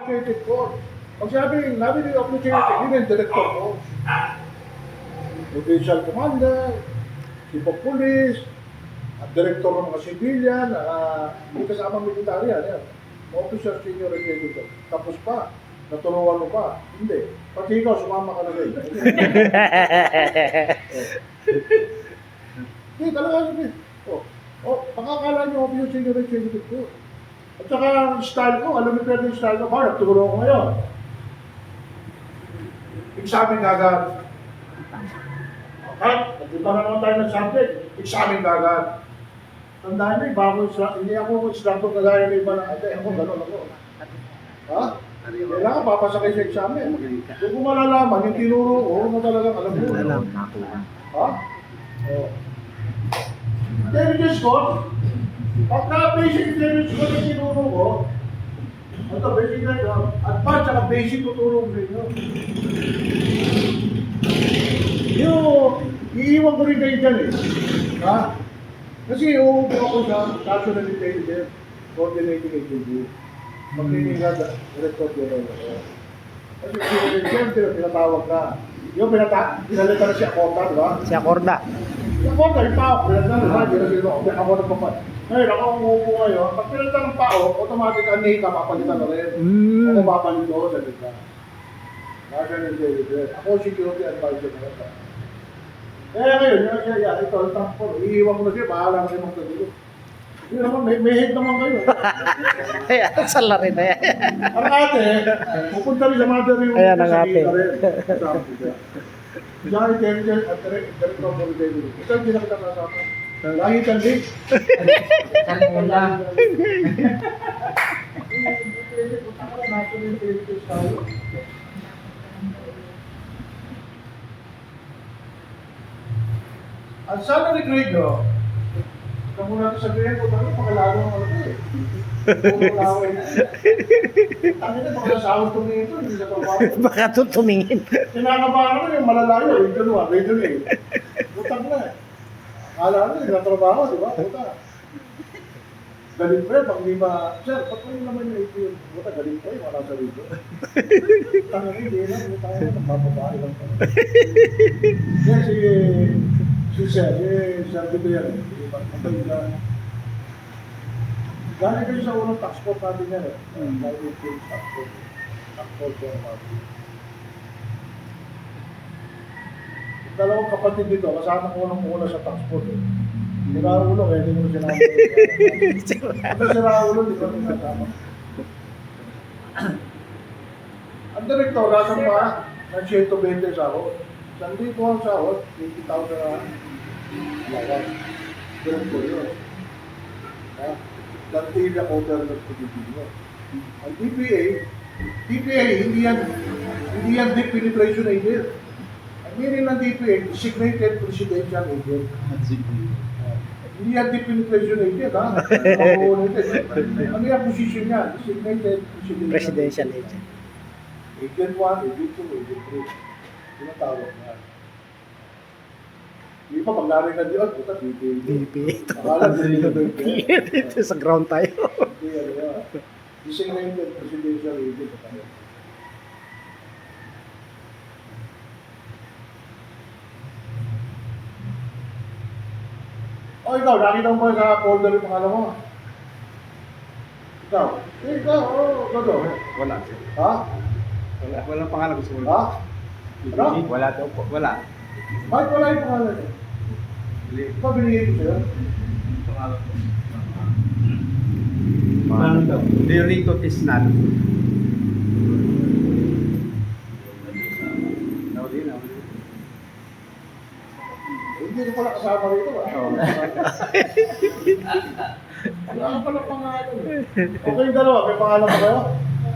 Appreciated ko. Pag sabi ni appreciated, yun yung director ko. Provincial Commander, Chief of Police, at Director ng mga civilian, hindi kasama military yan. Officer, senior executive. Tapos pa, naturuan mo pa. Hindi. Pati ikaw, sumama ka na rin. Hindi, talaga sabi. Pakakala niyo ako yung senior executive ko. At saka ang style ko, alam niyo pwede yung style ko, parang nagturo ko ngayon. Examine agad. Okay? Nagpunta na naman tayo ng subject. Examine agad. Tandaan niyo, hindi ako instructor na gaya ng iba na, ako, gano'n ako. Ha? Kailangan papasakay sa examen. Kung ko malalaman, yung tinuro ko, na talagang alam mo. Ha? Intelligence ko, pagka-basic intelligence ko yung tinuro ko, ito, basic na ito, advanced at basic tuturo ko rin yun. Iiwan ko rin kayo dyan eh. Ha? Kasi uupo ako sa National Intelligence Coordinating Agency. Magniningad, Director General ako. Kasi siyempre, pinatawag ka. Yung pinalita na si Acorda, di ba? Si Acorda. Si Acorda, yung PAO, pinalita na, di ba? Ako nagpapat. Ngayon, ako ang uupo ngayon. Pag pinalita ng PAO, automatic ang NICA, papalitan na rin. Ako papalit ko, sabi ka. National Intelligence. Ako security advisor na rin. Ngayon, ito, iiwan ko na siya, bahala na rin mga sabi. Hindi naman, may head naman kayo. Ayan, sala rin na yan. Ang ate, pupunta rin sa mother yung Ayan ang ate. Diyan, intelligence at director of intelligence. Ito yung pinakita kasama. Lahit ang dik. Kanila. Ang salary grade nyo, ito muna natin sabihin ko, talagang pakalalo ng ano eh. Puro laway na. Tangin na, baka sahod tumingin ito, hindi sa trabaho. Baka tumingin. Sinakabahan naman yung malalayo, region 1, region 8. Butang na eh. Akala na, hindi na trabaho, di ba? Buta. Galing pa yun, pag di ba, sir, pag kayo naman yung 8 yun, buta, galing pa yun, wala sa region. Tangin na, hindi na, buta na, nagpapabahay lang pa. Si Sir, sabi ko yan, galing kayo sa unang tax court natin yan eh. Tax court yan natin. Dalawang kapatid dito, kasama ko unang-una sa tax court eh. Si Raulo, kaya hindi mo sinama. Ito si Raulo, di ba sinasama? Ang direktor, nasa pa, ng 120 sahod. Sandi ko ang sahod, 80,000 na lawas. Ganun ko yun. Dantili ako pero nagpagiging. Ang DPA, hindi yan deep penetration agent. Ang meaning ng DPA, designated presidential agent. Hindi yan deep penetration agent, ha? Ano yung position niya? Designated Presidential agent. Agent 1, agent 2, agent 3. Tinatawag na. Di ba pag narin na diyan, puta, DP. akala DP. Dito sa ground tayo. Hindi, ano yan. Designated presidential agent. Oh, ikaw, nakita mo ba sa folder yung pangalan mo? Ikaw? Ikaw, gado. Wala. Ha? Wala pangalan ko sa wala. Ha? Ano? Wala daw po. Wala. Bakit wala yung pangalan niya? Ba binigay ko sa'yo? Pangalan ko. Pangalan daw. Derito Tisnan. Hindi ko pala kasama rito ba? Wala ka pala pangalan eh. Okay yung dalawa, may pangalan ba kayo?